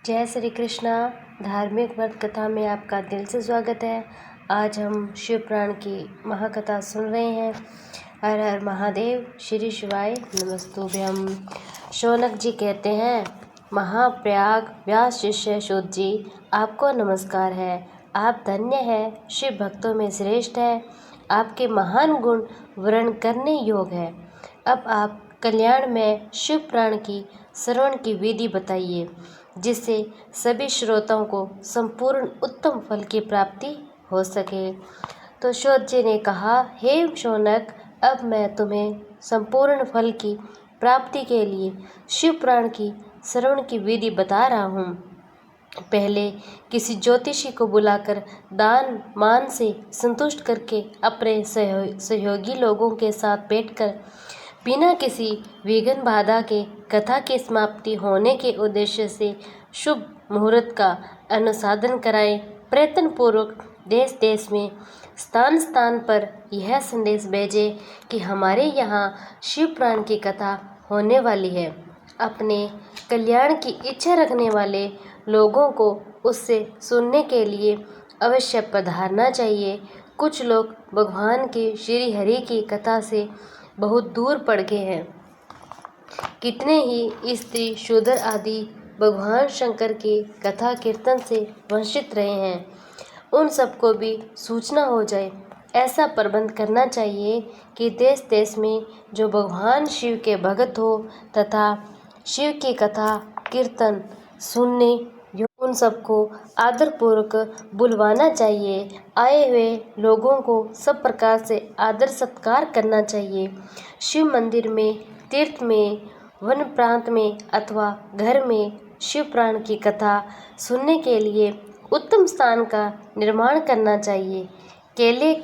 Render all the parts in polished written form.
जय श्री कृष्णा। धार्मिक व्रत कथा में आपका दिल से स्वागत है। आज हम शिव पुराण की महाकथा सुन रहे हैं। हर हर महादेव, श्री शिवाय नमस्तुभ्यम। शौनक जी कहते हैं, महाप्रयाग व्यास शिष्य शोध जी, आपको नमस्कार है। आप धन्य है, शिव भक्तों में श्रेष्ठ है। आपके महान गुण वर्णन करने योग है। अब आप कल्याण में शिव पुराण की श्रवण की विधि बताइए, जिससे सभी श्रोताओं को संपूर्ण उत्तम फल की प्राप्ति हो सके। तो शोध जी ने कहा, हे शौनक, अब मैं तुम्हें संपूर्ण फल की प्राप्ति के लिए शिव पुराण की श्रवण की विधि बता रहा हूँ। पहले किसी ज्योतिषी को बुलाकर दान मान से संतुष्ट करके अपने सहयोगी लोगों के साथ बैठकर बिना किसी विघ्न बाधा के कथा की समाप्ति होने के उद्देश्य से शुभ मुहूर्त का अनुसाधन कराएं। प्रयत्न पूर्वक देश देश में स्थान स्थान पर यह संदेश भेजें कि हमारे यहाँ शिव पुराण की कथा होने वाली है। अपने कल्याण की इच्छा रखने वाले लोगों को उससे सुनने के लिए अवश्य पधारना चाहिए। कुछ लोग भगवान के श्री हरि की कथा से बहुत दूर पड़ गए हैं। कितने ही स्त्री शूद्र आदि भगवान शंकर की कथा कीर्तन से वंचित रहे हैं। उन सबको भी सूचना हो जाए, ऐसा प्रबंध करना चाहिए कि देश देश में जो भगवान शिव के भक्त हो तथा शिव की कथा कीर्तन सुनने उन सबको आदरपूर्वक बुलवाना चाहिए। आए हुए लोगों को सब प्रकार से आदर सत्कार करना चाहिए। शिव मंदिर में, तीर्थ में, वन प्रांत में अथवा घर में शिव पुराण की कथा सुनने के लिए उत्तम स्थान का निर्माण करना चाहिए। केले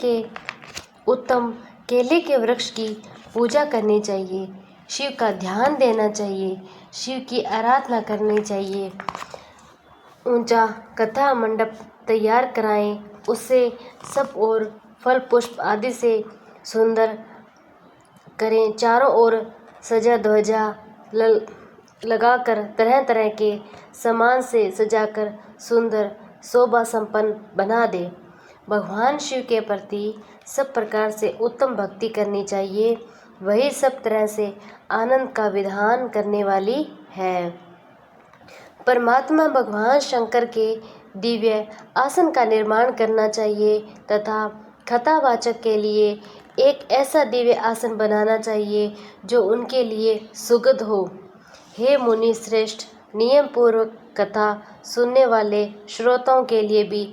के वृक्ष की पूजा करनी चाहिए। शिव का ध्यान देना चाहिए। शिव की आराधना करनी चाहिए। ऊंचा कथा मंडप तैयार कराएं। उससे सब और फल पुष्प आदि से सुंदर करें। चारों ओर सजा ध्वजा लगाकर तरह तरह के सामान से सजाकर सुंदर शोभा संपन्न बना दे। भगवान शिव के प्रति सब प्रकार से उत्तम भक्ति करनी चाहिए। वही सब तरह से आनंद का विधान करने वाली है। परमात्मा भगवान शंकर के दिव्य आसन का निर्माण करना चाहिए तथा कथावाचक के लिए एक ऐसा दिव्य आसन बनाना चाहिए जो उनके लिए सुगध हो। हे मुनि श्रेष्ठ, नियम पूर्वक कथा सुनने वाले श्रोताओं के लिए भी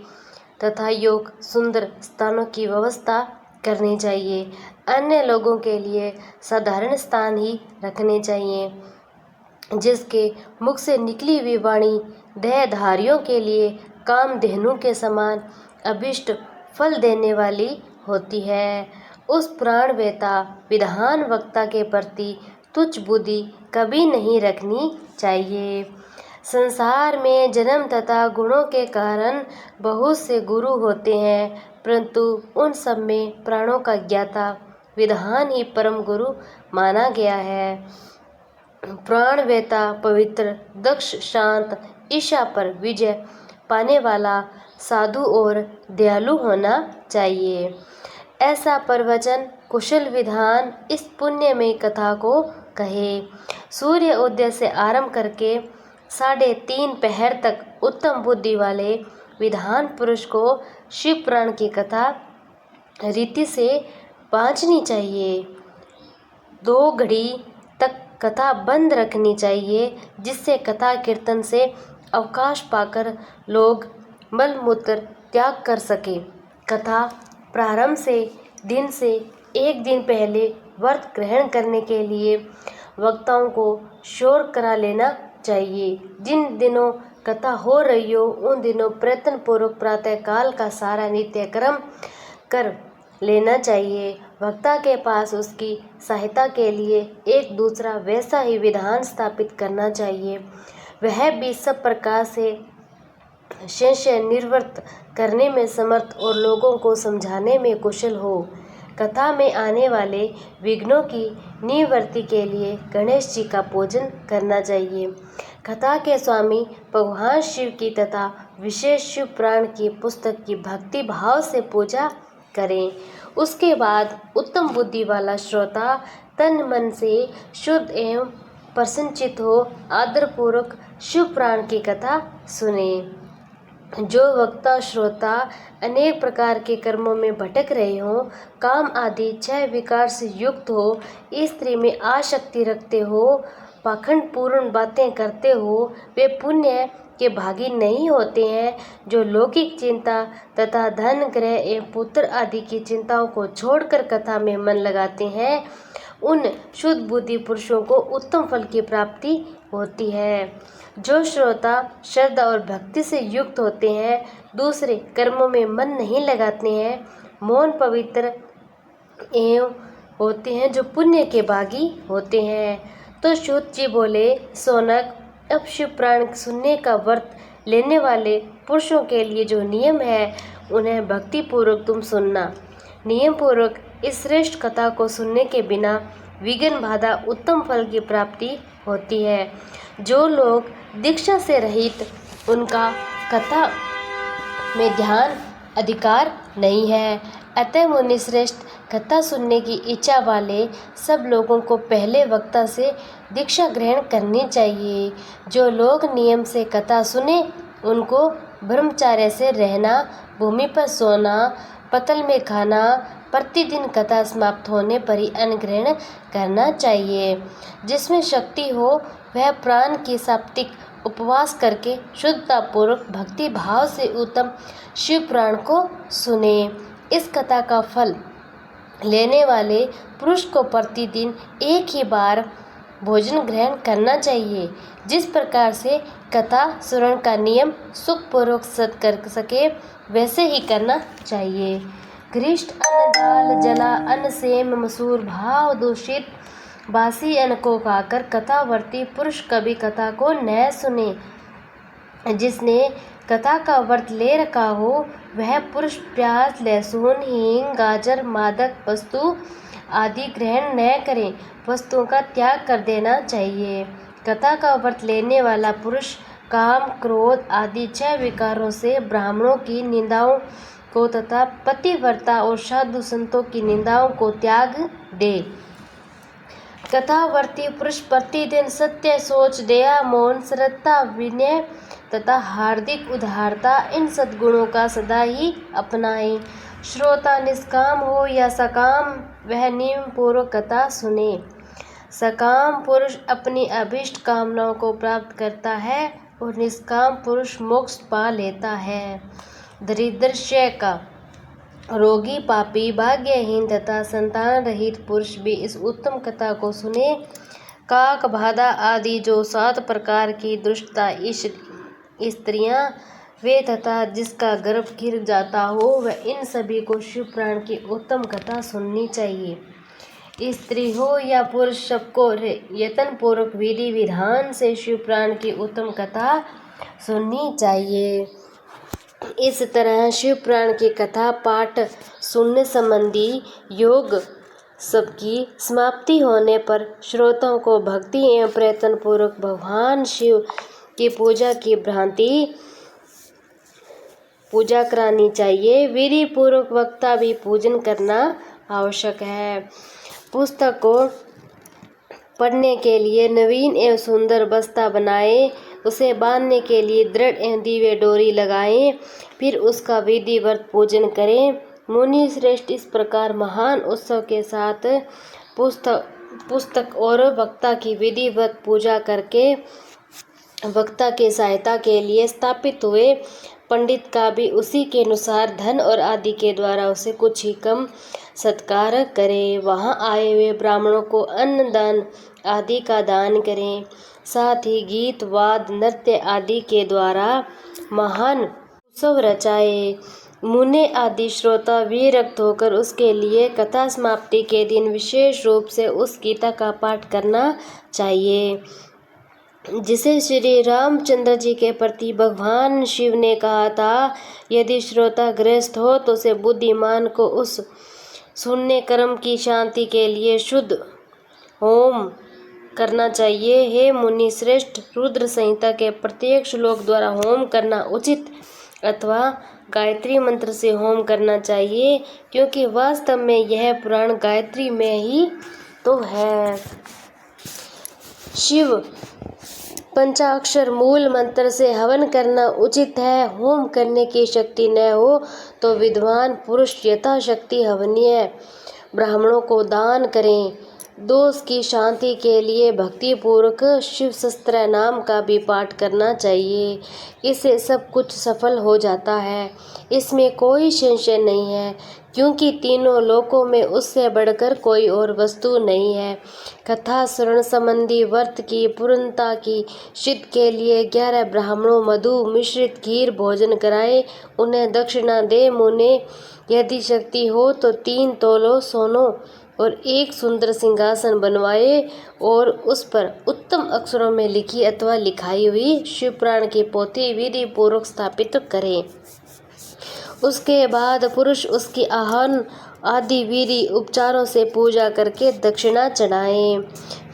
तथा योग सुंदर स्थानों की व्यवस्था करनी चाहिए। अन्य लोगों के लिए साधारण स्थान ही रखने चाहिए, जिसके मुख से निकली हुई वाणी देहधारियों के लिए कामधेनु के समान अभिष्ट फल देने वाली होती है। उस पुराण वेता विधान वक्ता के प्रति तुच्छ बुद्धि कभी नहीं रखनी चाहिए। संसार में जन्म तथा गुणों के कारण बहुत से गुरु होते हैं, परंतु उन सब में प्राणों का ज्ञाता विधान ही परम गुरु माना गया है। प्राण वेता पवित्र, दक्ष, शांत, ईशा पर विजय पाने वाला, साधु और दयालु होना चाहिए। ऐसा प्रवचन कुशल विधान इस पुण्यमय कथा को कहे। सूर्य उदय से आरंभ करके 3:30 पहर तक उत्तम बुद्धि वाले विधान पुरुष को शिव पुराण की कथा रीति से बांचनी चाहिए। 2 घड़ी तक कथा बंद रखनी चाहिए, जिससे कथा कीर्तन से अवकाश पाकर लोग मल मूत्र त्याग कर सके। कथा प्रारंभ से 1 दिन पहले व्रत ग्रहण करने के लिए वक्ताओं को शोर करा लेना चाहिए। जिन दिनों कथा हो रही हो उन दिनों प्रयत्न पूर्वक प्रातः काल का सारा नित्य कर्म कर लेना चाहिए। वक्ता के पास उसकी सहायता के लिए एक दूसरा वैसा ही विधान स्थापित करना चाहिए। वह भी सब प्रकार से संशय निवृत्त करने में समर्थ और लोगों को समझाने में कुशल हो। कथा में आने वाले विघ्नों की निवृत्ति के लिए गणेश जी का पूजन करना चाहिए। कथा के स्वामी भगवान शिव की तथा विशेष शिव पुराण की पुस्तक की भक्ति भाव से पूजा करें। उसके बाद उत्तम बुद्धि वाला श्रोता तन मन से शुद्ध एवं प्रसन्नचित हो आदरपूर्वक शिव पुराण की कथा सुने। जो वक्ता श्रोता अनेक प्रकार के कर्मों में भटक रहे हों, काम आदि 6 विकार से युक्त हो, स्त्री में आसक्ति रखते हो, पाखंड पूर्ण बातें करते हो, वे पुण्य के भागी नहीं होते हैं। जो लौकिक चिंता तथा धन ग्रह एवं पुत्र आदि की चिंताओं को छोड़कर कथा में मन लगाते हैं, उन शुद्ध बुद्धि पुरुषों को उत्तम फल की प्राप्ति होती है। जो श्रोता श्रद्धा और भक्ति से युक्त होते हैं, दूसरे कर्मों में मन नहीं लगाते हैं, मौन पवित्र एवं होते हैं, जो पुण्य के भागी होते हैं। तो शुद्ध जी बोले, सोनक, अब शिव पुराण सुनने का व्रत लेने वाले पुरुषों के लिए जो नियम है, उन्हें भक्ति पूर्वक तुम सुनना। नियम पूर्वक इस श्रेष्ठ कथा को सुनने के बिना विघ्न बाधा उत्तम फल की प्राप्ति होती है। जो लोग दीक्षा से रहित, उनका कथा में ध्यान अधिकार नहीं है। अतः मुनि श्रेष्ठ कथा सुनने की इच्छा वाले सब लोगों को पहले वक्ता से दीक्षा ग्रहण करनी चाहिए। जो लोग नियम से कथा सुने, उनको ब्रह्मचार्य से रहना, भूमि पर सोना, पतल में खाना, प्रतिदिन कथा समाप्त होने पर ही अन्न ग्रहण करना चाहिए। जिसमें शक्ति हो वह प्राण की साप्तिक उपवास करके शुद्धतापूर्वक भक्ति भाव से उत्तम शिव पुराण को सुने। इस कथा का फल लेने वाले पुरुष को प्रतिदिन एक ही बार भोजन ग्रहण करना चाहिए। जिस प्रकार से कथा श्रवण का नियम सुखपूर्वक सद कर सके, वैसे ही करना चाहिए। घृष्ट अन्न दाल जला अन्न सेम मसूर भाव दूषित बासी अन्न को खाकर कथावर्ती पुरुष कभी कथा को न सुने। जिसने कथा का व्रत ले रखा हो, वह पुरुष प्याज लहसुन हींग गाजर मादक वस्तु आदि ग्रहण न करें, वस्तुओं का त्याग कर देना चाहिए। कथा का व्रत लेने वाला पुरुष काम क्रोध आदि 6 विकारों से ब्राह्मणों की निंदाओं को तथा पतिव्रता और साधु संतों की निंदाओं को त्याग दे। कथावर्ती पुरुष प्रतिदिन सत्य सोच दया मौन श्रद्धा विनय तथा हार्दिक उदारता इन सद्गुणों का सदा ही अपनाए। श्रोता निष्काम हो या सकाम, वह नियम पूर्वक कथा सुने। सकाम पुरुष अपनी अभीष्ट कामनाओं को प्राप्त करता है और निष्काम पुरुष मोक्ष पा लेता है। दरिद्र का रोगी पापी भाग्यहीन तथा संतान रहित पुरुष भी इस उत्तम कथा को सुने। काक बाधा आदि जो 7 प्रकार की दुष्टता स्त्रियां वे तथा जिसका गर्भ गिर जाता हो, वह इन सभी को शिव पुराण की उत्तम कथा सुननी चाहिए। स्त्री हो या पुरुष, सबको यत्न पूर्वक विधि विधान से शिव पुराण की उत्तम कथा सुननी चाहिए। इस तरह शिव पुराण की कथा पाठ सुनने संबंधी योग सबकी समाप्ति होने पर श्रोताओं को भक्ति एवं प्रयत्न पूर्वक भगवान शिव की पूजा करानी चाहिए। विधि पूर्वक वक्ता भी पूजन करना आवश्यक है। पुस्तक को पढ़ने के लिए नवीन एवं सुंदर बस्ता बनाएं, उसे बांधने के लिए दृढ़ एवं दिव्य डोरी लगाएं, फिर उसका विधिवत पूजन करें। मुनि श्रेष्ठ इस प्रकार महान उत्सव के साथ पुस्तक और वक्ता की विधिवत पूजा करके वक्ता की सहायता के लिए स्थापित हुए। पंडित का भी उसी के अनुसार धन और आदि के द्वारा उसे कुछ ही कम सत्कार करें। वहाँ आए हुए ब्राह्मणों को अन्न दान आदि का दान करें। साथ ही गीत वाद नृत्य आदि के द्वारा महान उत्सव रचाए। मुने आदि श्रोता विरक्त होकर उसके लिए कथा समाप्ति के दिन विशेष रूप से उस गीता का पाठ करना चाहिए, जिसे श्री रामचंद्र जी के प्रति भगवान शिव ने कहा था। यदि श्रोता गृहस्थ हो तो उसे बुद्धिमान को उस सुनने कर्म की शांति के लिए शुद्ध होम करना चाहिए। हे मुनि श्रेष्ठ, रुद्र संहिता के प्रत्येक श्लोक द्वारा होम करना उचित अथवा गायत्री मंत्र से होम करना चाहिए, क्योंकि वास्तव में यह पुराण गायत्री में ही तो है। शिव पंचाक्षर मूल मंत्र से हवन करना उचित है। होम करने की शक्ति न हो तो विद्वान पुरुष यथाशक्ति हवनीय ब्राह्मणों को दान करें। दोष की शांति के लिए भक्ति पूर्वक शिव शस्त्र नाम का भी पाठ करना चाहिए। इससे सब कुछ सफल हो जाता है, इसमें कोई संशय नहीं है, क्योंकि तीनों लोकों में उससे बढ़कर कोई और वस्तु नहीं है। कथा श्रवण संबंधी व्रत की पूर्णता की सिद्ध के लिए 11 ब्राह्मणों मधु मिश्रित खीर भोजन कराएं, उन्हें दक्षिणा दे। मुने यदि शक्ति हो तो 3 तोलों सोनो और एक सुंदर सिंहासन बनवाए और उस पर उत्तम अक्षरों में लिखी अथवा लिखाई हुई शिवपुराण की पोथी विधि पूर्वक स्थापित करें। उसके बाद पुरुष उसकी आह्वान आदि विधि उपचारों से पूजा करके दक्षिणा चढ़ाएं।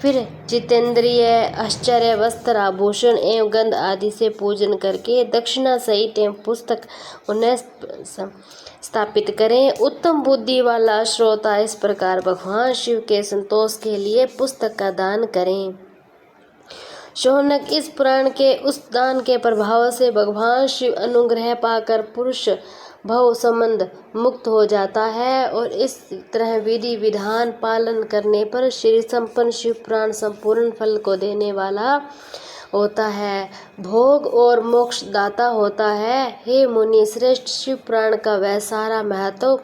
फिर जितेंद्रिय आश्चर्य वस्त्र आभूषण एवं गंध आदि से पूजन करके दक्षिणा सहित एवं पुस्तक उन्हें स्थापित करें। उत्तम बुद्धि वाला श्रोता इस प्रकार भगवान शिव के संतोष के लिए पुस्तक का दान करें। शौनक, इस पुराण के उस दान के प्रभाव से भगवान शिव अनुग्रह पाकर पुरुष भव संबंध मुक्त हो जाता है और इस तरह विधि विधान पालन करने पर श्री संपन्न शिव पुराण संपूर्ण फल को देने वाला होता है, भोग और मोक्ष दाता होता है। हे मुनि श्रेष्ठ, शिव पुराण का वह सारा महत्व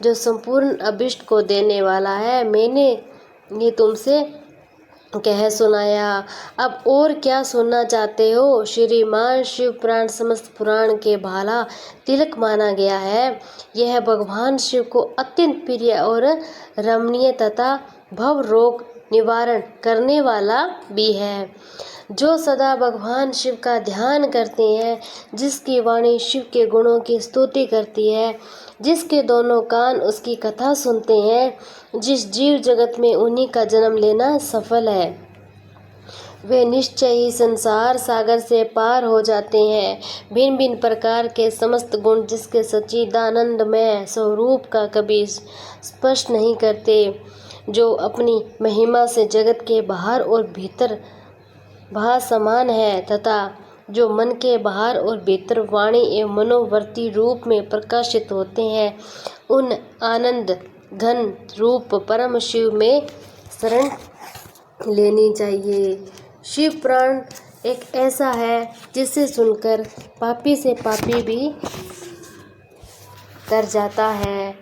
जो संपूर्ण अभिष्ट को देने वाला है, मैंने ये तुमसे कह सुनाया। अब और क्या सुनना चाहते हो? श्रीमान शिव पुराण समस्त पुराण के भाला तिलक माना गया है। यह भगवान शिव को अत्यंत प्रिय और रमणीय तथा भव रोग निवारण करने वाला भी है। जो सदा भगवान शिव का ध्यान करते हैं, जिसकी वाणी शिव के गुणों की स्तुति करती है, जिसके दोनों कान उसकी कथा सुनते हैं, जिस जीव जगत में उन्हीं का जन्म लेना सफल है, वे निश्चय ही संसार सागर से पार हो जाते हैं। भिन्न भिन्न प्रकार के समस्त गुण जिसके सच्चिदानंदमय स्वरूप का कभी स्पष्ट नहीं करते, जो अपनी महिमा से जगत के बाहर और भीतर भासमान है तथा जो मन के बाहर और भीतर वाणी एवं मनोवर्ती रूप में प्रकाशित होते हैं, उन आनंद घन रूप परम शिव में शरण लेनी चाहिए। शिव पुराण एक ऐसा है जिसे सुनकर पापी से पापी भी कर जाता है,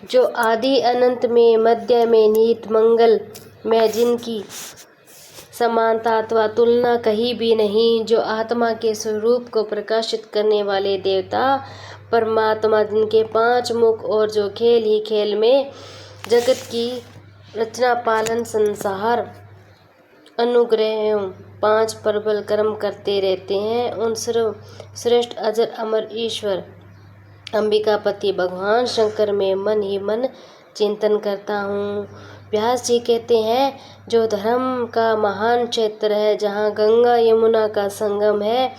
जो आदि अनंत में मध्य में निहित मंगल में जिनकी समानता अथवा तुलना कहीं भी नहीं, जो आत्मा के स्वरूप को प्रकाशित करने वाले देवता परमात्मा, जिनके 5 मुख और जो खेल ही खेल में जगत की रचना पालन संसार अनुग्रह एवं 5 प्रबल कर्म करते रहते हैं, उन सर्व श्रेष्ठ अजर अमर ईश्वर अंबिकापति भगवान शंकर में मन ही मन चिंतन करता हूँ। व्यास जी कहते हैं, जो धर्म का महान क्षेत्र है, जहाँ गंगा यमुना का संगम है,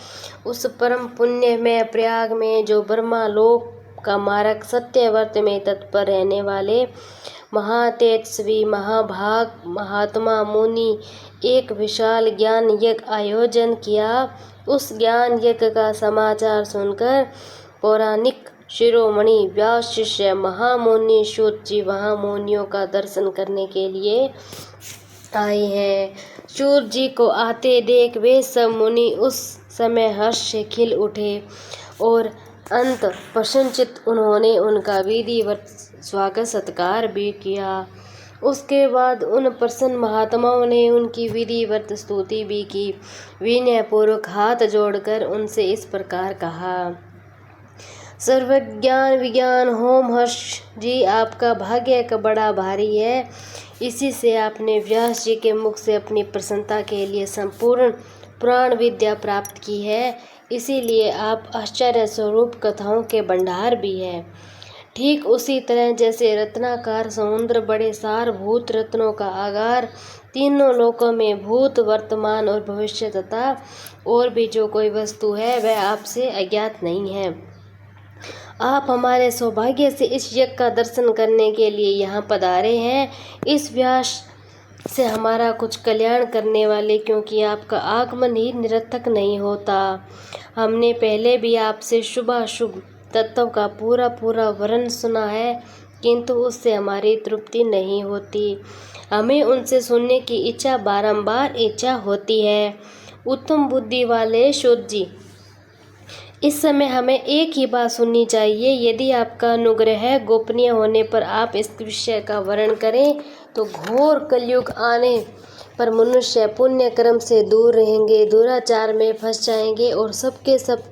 उस परम पुण्य में प्रयाग में जो ब्रह्मा लोक का मार्ग सत्यव्रत में तत्पर रहने वाले महातेजस्वी महाभाग महात्मा मुनि एक विशाल ज्ञान यज्ञ आयोजन किया। उस ज्ञान यज्ञ का समाचार सुनकर पौराणिक शिरोमणि व्यास शिष्य महामुनि सूत जी वहाँ मुनियों का दर्शन करने के लिए आए हैं। सूत जी को आते देख वे सब मुनि उस समय हर्ष से खिल उठे और अंत प्रसन्नचित्त उन्होंने उनका विधिवत स्वागत सत्कार भी किया। उसके बाद उन प्रसन्न महात्माओं ने उनकी विधिवत स्तुति भी की। विनयपूर्वक हाथ जोड़कर उनसे इस प्रकार कहा, सर्वज्ञान विज्ञान होम हर्ष जी, आपका भाग्य का बड़ा भारी है। इसी से आपने व्यास जी के मुख से अपनी प्रसन्नता के लिए संपूर्ण पुराण विद्या प्राप्त की है, इसीलिए आप आश्चर्य स्वरूप कथाओं के भंडार भी हैं। ठीक उसी तरह जैसे रत्नाकार समुद्र बड़े सारभूत रत्नों का आगार तीनों लोकों में भूत, वर्तमान और भविष्य तथा और भी जो कोई वस्तु है वह आपसे अज्ञात नहीं है। आप हमारे सौभाग्य से इस यज्ञ का दर्शन करने के लिए यहाँ पधारे हैं। इस व्यास से हमारा कुछ कल्याण करने वाले, क्योंकि आपका आगमन ही निरर्थक नहीं होता। हमने पहले भी आपसे शुभाशुभ तत्व का पूरा वर्णन सुना है, किंतु उससे हमारी तृप्ति नहीं होती। हमें उनसे सुनने की इच्छा बारंबार इच्छा होती है। उत्तम बुद्धि वाले शोध जी, इस समय हमें एक ही बात सुननी चाहिए। यदि आपका अनुग्रह गोपनीय होने पर आप इस विषय का वर्णन करें तो घोर कलयुग आने पर मनुष्य पुण्य कर्म से दूर रहेंगे, दुराचार में फंस जाएंगे और सबके सब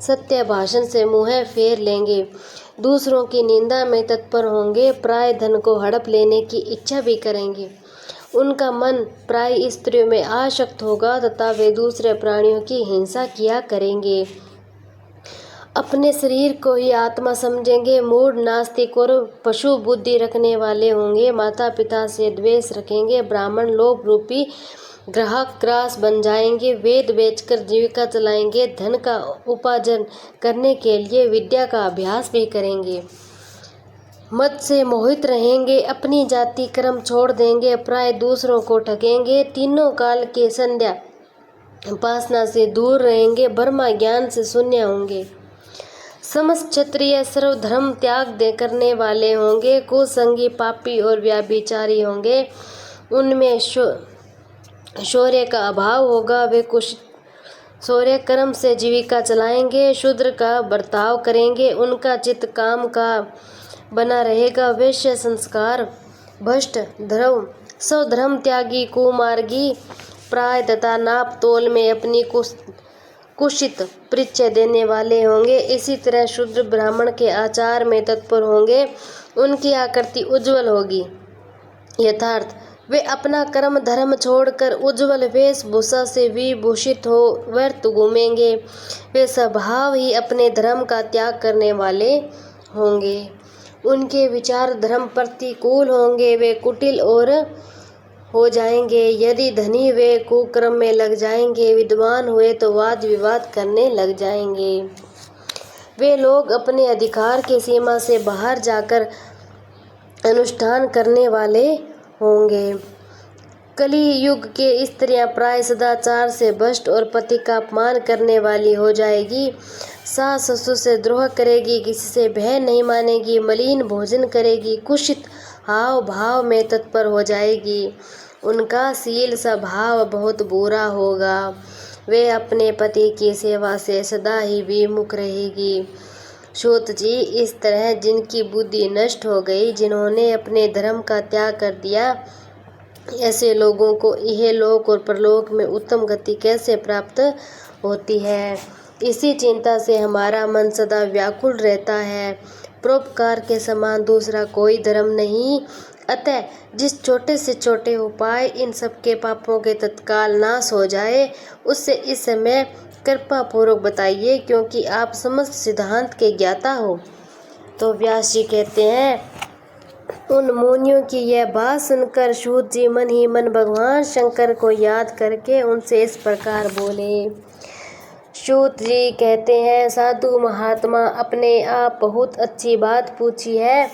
सत्य भाषण से मुँह फेर लेंगे, दूसरों की निंदा में तत्पर होंगे, प्राय धन को हड़प लेने की इच्छा भी करेंगे। उनका मन प्राय स्त्रियों में आसक्त होगा तथा वे दूसरे प्राणियों की हिंसा किया करेंगे। अपने शरीर को ही आत्मा समझेंगे, मूढ़, नास्तिक और पशु बुद्धि रखने वाले होंगे, माता पिता से द्वेष रखेंगे, ब्राह्मण लोभ रूपी ग्राहक ग्रास बन जाएंगे, वेद बेचकर जीविका चलाएंगे, धन का उपार्जन करने के लिए विद्या का अभ्यास भी करेंगे, मद से मोहित रहेंगे, अपनी जाति कर्म छोड़ देंगे, प्राय दूसरों को ठगेंगे, तीनों काल के संध्या उपासना से दूर रहेंगे, ब्रह्म ज्ञान से शून्य होंगे, समस्त क्षत्रिय सर्वधर्म त्याग करने वाले होंगे, कुसंगी, पापी और व्याभिचारी होंगे, उनमें शौर्य का अभाव होगा, वे कुछ शौर्य कर्म से जीविका चलाएंगे, शूद्र का बर्ताव करेंगे, उनका चित्त काम का बना रहेगा, वैश्य संस्कार भ्रष्ट, स्वधर्म त्यागी, कुमार्गी, प्राय तथा नाप तोल में अपनी कुशित परिचय देने वाले होंगे। इसी तरह शूद्र ब्राह्मण के आचार में तत्पर होंगे, उनकी आकृति उज्जवल होगी। यथार्थ वे अपना कर्म धर्म छोड़कर उज्जवल वेशभूषा से विभूषित हो व्यर्थ घूमेंगे, वे स्वभाव ही अपने धर्म का त्याग करने वाले होंगे, उनके विचार धर्म प्रतिकूल होंगे, वे कुटिल और हो जाएंगे, यदि धनी वे कुकर्म में लग जाएंगे, विद्वान हुए तो वाद विवाद करने लग जाएंगे, वे लोग अपने अधिकार की सीमा से बाहर जाकर अनुष्ठान करने वाले होंगे। कली युग के स्त्रियां प्राय सदाचार से भ्रष्ट और पति का अपमान करने वाली हो जाएगी, सास ससुर से द्रोह करेगी, किसी से भय नहीं मानेगी, मलिन भोजन करेगी, कुशित हाव भाव में तत्पर हो जाएगी, उनका शील स्वभाव बहुत बुरा होगा, वे अपने पति की सेवा से सदा ही विमुख रहेगी। सूत जी, इस तरह जिनकी बुद्धि नष्ट हो गई, जिन्होंने अपने धर्म का त्याग कर दिया, ऐसे लोगों को इहलोक और परलोक में उत्तम गति कैसे प्राप्त होती है, इसी चिंता से हमारा मन सदा व्याकुल रहता है। परोपकार के समान दूसरा कोई धर्म नहीं, अतः जिस छोटे से छोटे उपाय इन सबके पापों के तत्काल नाश हो जाए, उससे इस समय कृपा पूर्वक बताइए, क्योंकि आप समस्त सिद्धांत के ज्ञाता हो। तो व्यास जी कहते हैं, उन मुनियों की यह बात सुनकर सूत जी मन ही मन भगवान शंकर को याद करके उनसे इस प्रकार बोले। सूत जी कहते हैं, साधु महात्मा, अपने आप बहुत अच्छी बात पूछी है।